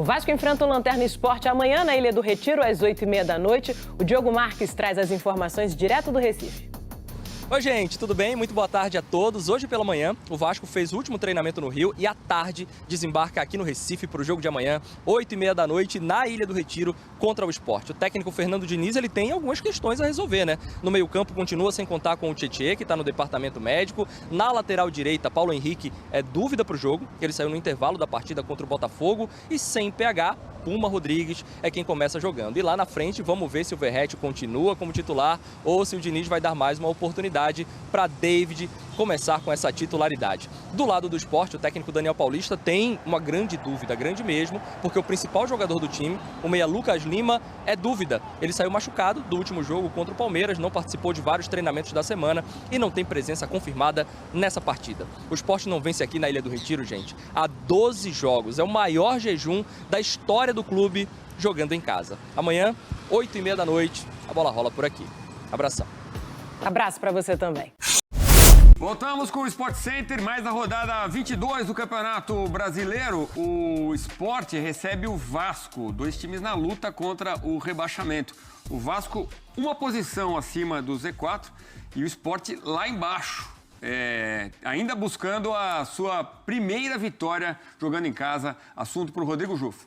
Vasco enfrenta o Lanterna Sport amanhã na Ilha do Retiro, às 8h30 da noite. O Diogo Marques traz as informações direto do Recife. Oi, gente, tudo bem? Muito boa tarde a todos. Hoje pela manhã, o Vasco fez o último treinamento no Rio e à tarde desembarca aqui no Recife para o jogo de amanhã, 8h30 da noite, na Ilha do Retiro, contra o Sport. O técnico Fernando Diniz, ele tem algumas questões a resolver, né? No meio-campo, continua sem contar com o Tietê, que está no departamento médico. Na lateral direita, Paulo Henrique é dúvida para o jogo, que ele saiu no intervalo da partida contra o Botafogo. E sem PH, Puma Rodrigues é quem começa jogando. E lá na frente, vamos ver se o Verratti continua como titular ou se o Diniz vai dar mais uma oportunidade para David começar com essa titularidade. Do lado do Sport, o técnico Daniel Paulista tem uma grande dúvida, grande mesmo, porque o principal jogador do time, o meia Lucas Lima, é dúvida. Ele saiu machucado do último jogo contra o Palmeiras, não participou de vários treinamentos da semana e não tem presença confirmada nessa partida. O Sport não vence aqui na Ilha do Retiro, gente, há 12 jogos. É o maior jejum da história do clube jogando em casa. Amanhã, 8h30 da noite, a bola rola por aqui. Abração. Abraço para você também. Voltamos com o Sport Center, mais na rodada 22 do Campeonato Brasileiro. O Sport recebe o Vasco, dois times na luta contra o rebaixamento. O Vasco, uma posição acima do Z4 e o Sport lá embaixo. Ainda buscando a sua primeira vitória jogando em casa. Assunto para o Rodrigo Jufo.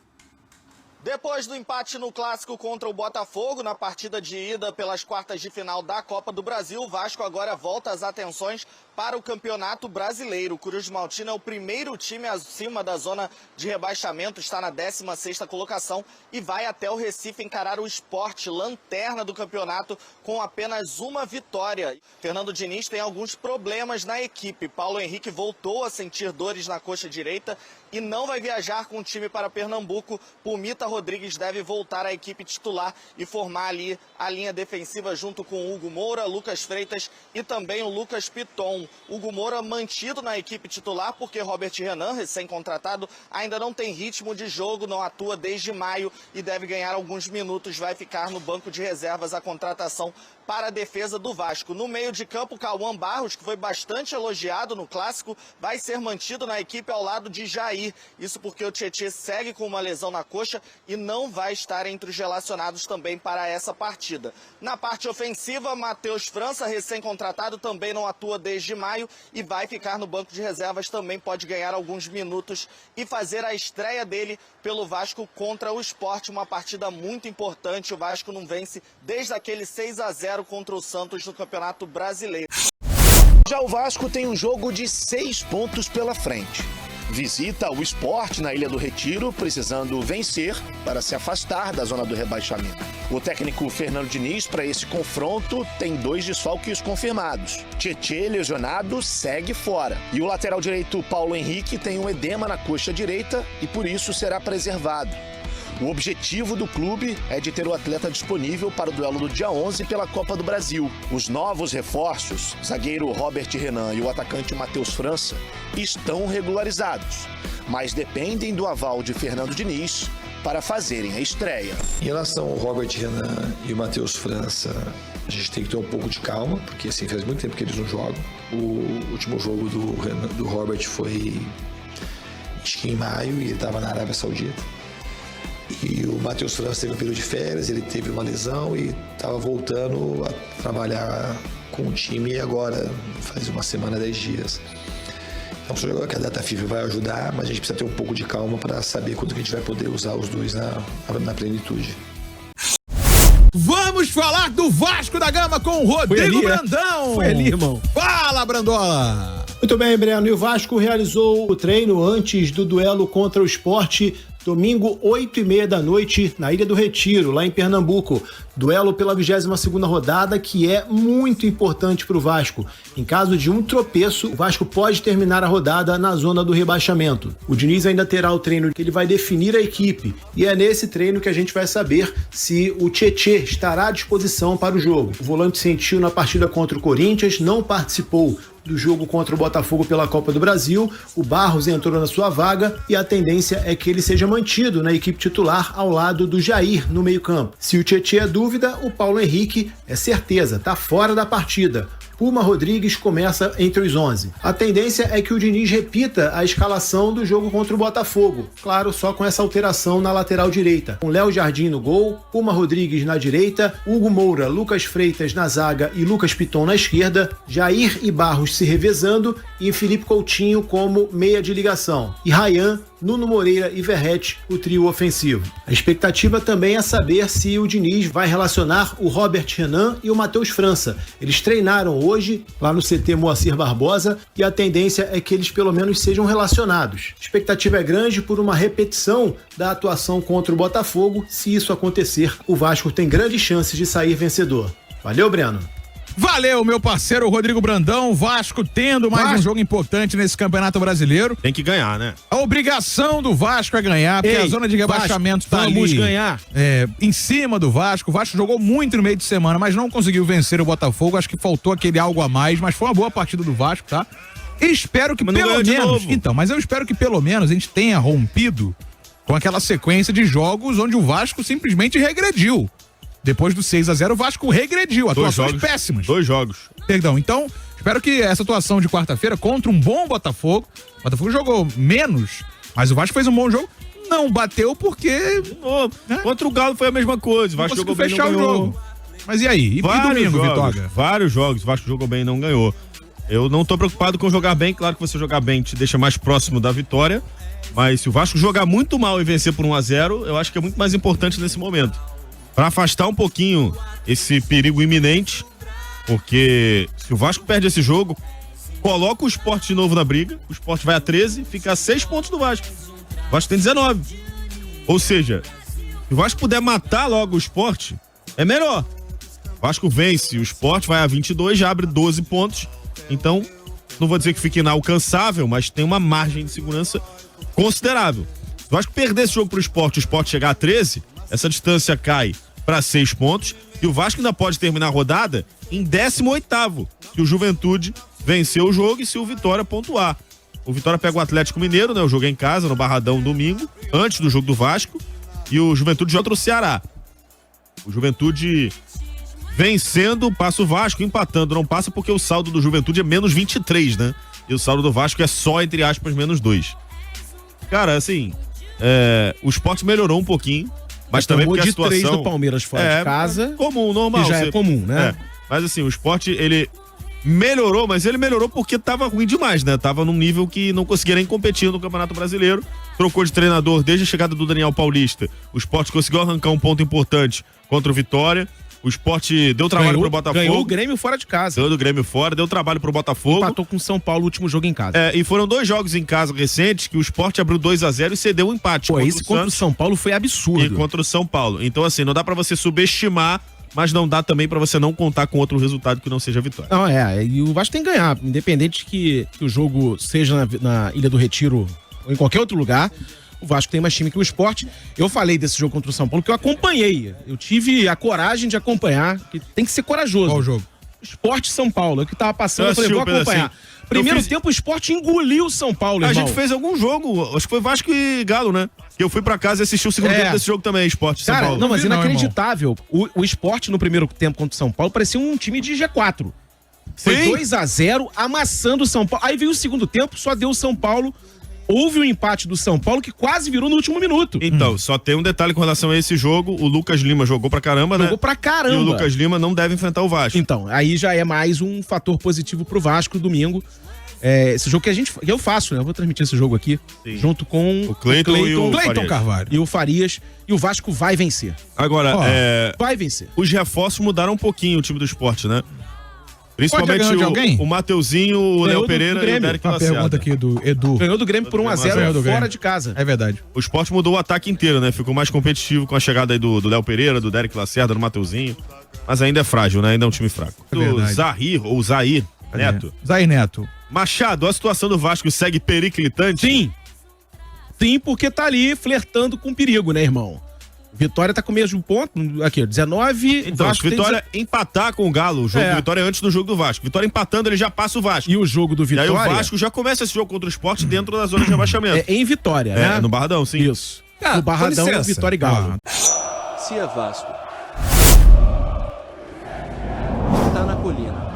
Depois do empate no clássico contra o Botafogo, na partida de ida pelas quartas de final da Copa do Brasil, o Vasco agora volta as atenções para o Campeonato Brasileiro. O Cruz Maltino é o primeiro time acima da zona de rebaixamento, está na 16ª colocação e vai até o Recife encarar o Sport, lanterna do campeonato, com apenas uma vitória. Fernando Diniz tem alguns problemas na equipe. Paulo Henrique voltou a sentir dores na coxa direita e não vai viajar com o time para Pernambuco. Pumita Rodrigues deve voltar à equipe titular e formar ali a linha defensiva junto com Hugo Moura, Lucas Freitas e também o Lucas Piton. Hugo Moura mantido na equipe titular porque Robert Renan, recém-contratado, ainda não tem ritmo de jogo, não atua desde maio e deve ganhar alguns minutos, vai ficar no banco de reservas a contratação para a defesa do Vasco. No meio de campo, Cauã Barros, que foi bastante elogiado no clássico, vai ser mantido na equipe ao lado de Jair. Isso porque o Tietê segue com uma lesão na coxa e não vai estar entre os relacionados também para essa partida. Na parte ofensiva, Matheus França, recém-contratado, também não atua desde maio e vai ficar no banco de reservas, também pode ganhar alguns minutos e fazer a estreia dele pelo Vasco contra o Sport, uma partida muito importante. O Vasco não vence desde aquele 6-0 contra o Santos no Campeonato Brasileiro. Já o Vasco tem um jogo de 6 pontos pela frente. Visita o Sport na Ilha do Retiro, precisando vencer para se afastar da zona do rebaixamento. O técnico Fernando Diniz, para esse confronto, tem 2 desfalques confirmados. Tietê, lesionado, segue fora. E o lateral direito Paulo Henrique tem um edema na coxa direita e por isso será preservado. O objetivo do clube é de ter o atleta disponível para o duelo do dia 11 pela Copa do Brasil. Os novos reforços, zagueiro Robert Renan e o atacante Matheus França, estão regularizados, mas dependem do aval de Fernando Diniz para fazerem a estreia. Em relação ao Robert Renan e o Matheus França, a gente tem que ter um pouco de calma, porque assim, faz muito tempo que eles não jogam. O último jogo do Robert foi acho que em maio e ele estava na Arábia Saudita. E o Matheus França teve um período de férias, ele teve uma lesão e estava voltando a trabalhar com o time agora, faz uma semana, 10 dias. Então, só agora que a data FIFA vai ajudar, mas a gente precisa ter um pouco de calma para saber quando que a gente vai poder usar os dois na plenitude. Vamos falar do Vasco da Gama com o Rodrigo Brandão. Foi ali, irmão. Fala, Brandola. Muito bem, Breno. E o Vasco realizou o treino antes do duelo contra o Sport, domingo, 8h30 da noite, na Ilha do Retiro, lá em Pernambuco. Duelo pela 22ª rodada, que é muito importante para o Vasco. Em caso de um tropeço, o Vasco pode terminar a rodada na zona do rebaixamento. O Diniz ainda terá o treino que ele vai definir a equipe. E é nesse treino que a gente vai saber se o Tietê estará à disposição para o jogo. O volante sentiu na partida contra o Corinthians, não participou do jogo contra o Botafogo pela Copa do Brasil. O Barros entrou na sua vaga e a tendência é que ele seja mantido na equipe titular ao lado do Jair no meio-campo. Se o Tietê é dúvida, o Paulo Henrique é certeza, tá fora da partida. Puma Rodrigues começa entre os 11. A tendência é que o Diniz repita a escalação do jogo contra o Botafogo, claro, só com essa alteração na lateral direita. Com Léo Jardim no gol, Puma Rodrigues na direita, Hugo Moura, Lucas Freitas na zaga e Lucas Piton na esquerda, Jair e Barros se revezando e Felipe Coutinho como meia de ligação. E Ryan, Nuno Moreira e Verratti, o trio ofensivo. A expectativa também é saber se o Diniz vai relacionar o Robert Renan e o Matheus França. Eles treinaram hoje lá no CT Moacir Barbosa e a tendência é que eles pelo menos sejam relacionados. A expectativa é grande por uma repetição da atuação contra o Botafogo. Se isso acontecer, o Vasco tem grandes chances de sair vencedor. Valeu, Breno! Valeu, meu parceiro Rodrigo Brandão. Vasco tendo mais um jogo importante nesse Campeonato Brasileiro. Tem que ganhar, né? A obrigação do Vasco é ganhar, porque a zona de rebaixamento está ali. Vamos ganhar. Em cima do Vasco. O Vasco jogou muito no meio de semana, mas não conseguiu vencer o Botafogo. Acho que faltou aquele algo a mais, mas foi uma boa partida do Vasco, tá? E espero que pelo menos... Então, mas eu espero que pelo menos a gente tenha rompido com aquela sequência de jogos onde o Vasco simplesmente regrediu. Depois do 6-0, o Vasco regrediu. Atuações péssimas. 2 jogos. Perdão. Então, espero que essa atuação de quarta-feira contra um bom Botafogo. O Botafogo jogou menos, mas o Vasco fez um bom jogo. Não bateu porque... Contra o Galo foi a mesma coisa. O Vasco jogou bem e não ganhou. Mas e aí? E domingo, Vitória? Vários jogos. O Vasco jogou bem e não ganhou. Eu não tô preocupado com jogar bem. Claro que você jogar bem te deixa mais próximo da vitória. Mas se o Vasco jogar muito mal e vencer por 1-0, eu acho que é muito mais importante nesse momento. Para afastar um pouquinho esse perigo iminente, porque se o Vasco perde esse jogo, coloca o Sport de novo na briga, o Sport vai a 13, fica a 6 pontos do Vasco. O Vasco tem 19. Ou seja, se o Vasco puder matar logo o Sport, é melhor. O Vasco vence, o Sport vai a 22, já abre 12 pontos. Então, não vou dizer que fique inalcançável, mas tem uma margem de segurança considerável. Se o Vasco perder esse jogo pro Sport, o Sport chegar a 13, essa distância cai para 6 pontos e o Vasco ainda pode terminar a rodada em 18º, se o Juventude vencer o jogo e se o Vitória pontuar. O Vitória pega o Atlético Mineiro, né? O jogo é em casa, no Barradão, domingo, antes do jogo do Vasco, e o Juventude joga o Ceará. O Juventude vencendo, passa o Vasco, empatando não passa porque o saldo do Juventude é menos 23, né? E o saldo do Vasco é só, entre aspas, menos 2. Cara, assim, o Sport melhorou um pouquinho, mas também porque a situação... 3 do Palmeiras fora de casa. Comum, normal. Que já é comum, né? Mas assim, o Sport, ele melhorou, mas ele melhorou porque tava ruim demais, né? Tava num nível que não conseguia nem competir no Campeonato Brasileiro. Trocou de treinador desde a chegada do Daniel Paulista. O Sport conseguiu arrancar um ponto importante contra o Vitória. O Sport deu trabalho pro Botafogo. Ganhou o Grêmio fora de casa. Ganhou do Grêmio fora, deu trabalho pro Botafogo. Empatou com o São Paulo o último jogo em casa. E foram 2 jogos em casa recentes que o Sport abriu 2-0 e cedeu um empate. Pô, esse contra o São Paulo foi absurdo. E contra o São Paulo. Então, assim, não dá pra você subestimar, mas não dá também pra você não contar com outro resultado que não seja a vitória. Não, e o Vasco tem que ganhar, independente que o jogo seja na Ilha do Retiro ou em qualquer outro lugar. O Vasco tem mais time que o Sport. Eu falei desse jogo contra o São Paulo que eu acompanhei. Eu tive a coragem de acompanhar, que tem que ser corajoso. Qual jogo? Sport São Paulo. Eu que tava passando, eu falei, vou acompanhar. Primeiro tempo, o Sport engoliu o São Paulo, irmão. A gente fez algum jogo, acho que foi Vasco e Galo, né? Eu fui pra casa e assisti o segundo tempo desse jogo também, Sport São Paulo. Não, mas inacreditável. O Sport no primeiro tempo contra o São Paulo parecia um time de G4. Foi 2-0, amassando o São Paulo. Aí veio o segundo tempo, só deu o São Paulo. Houve um empate do São Paulo que quase virou no último minuto. Então, só tem um detalhe com relação a esse jogo. O Lucas Lima jogou pra caramba, né? Jogou pra caramba. E o Lucas Lima não deve enfrentar o Vasco. Então, aí já é mais um fator positivo pro Vasco domingo. Esse jogo que eu faço, né? Eu vou transmitir esse jogo aqui. Sim. Junto com o Cleiton e o Carvalho. E o Farias. E o Vasco vai vencer. Agora, vai vencer. Os reforços mudaram um pouquinho o time do Sport, né? Principalmente o Mateuzinho, o Léo Pereira e o Derek Lacerda. Pergunta aqui do Edu. Ganhou do Grêmio por 1-0 fora de casa. É verdade. O Sport mudou o ataque inteiro, né? Ficou mais competitivo com a chegada aí do Léo Pereira, do Derek Lacerda, do Mateuzinho. Mas ainda é frágil, né? Ainda é um time fraco. Do Zair Neto. Zair Neto. Machado, a situação do Vasco segue periclitante? Sim, porque tá ali flertando com perigo, né, irmão? Vitória tá com o mesmo ponto, aqui, 19. Então, se Vitória empatar com o Galo, o jogo do Vitória é antes do jogo do Vasco. Vitória empatando, ele já passa o Vasco. E o jogo do Vitória... E aí o Vasco já começa esse jogo contra o Sport dentro da zona de rebaixamento. Em Vitória, né? No Barradão, sim. Isso. No Barradão, Vitória e Galo. Se é Vasco, tá na colina.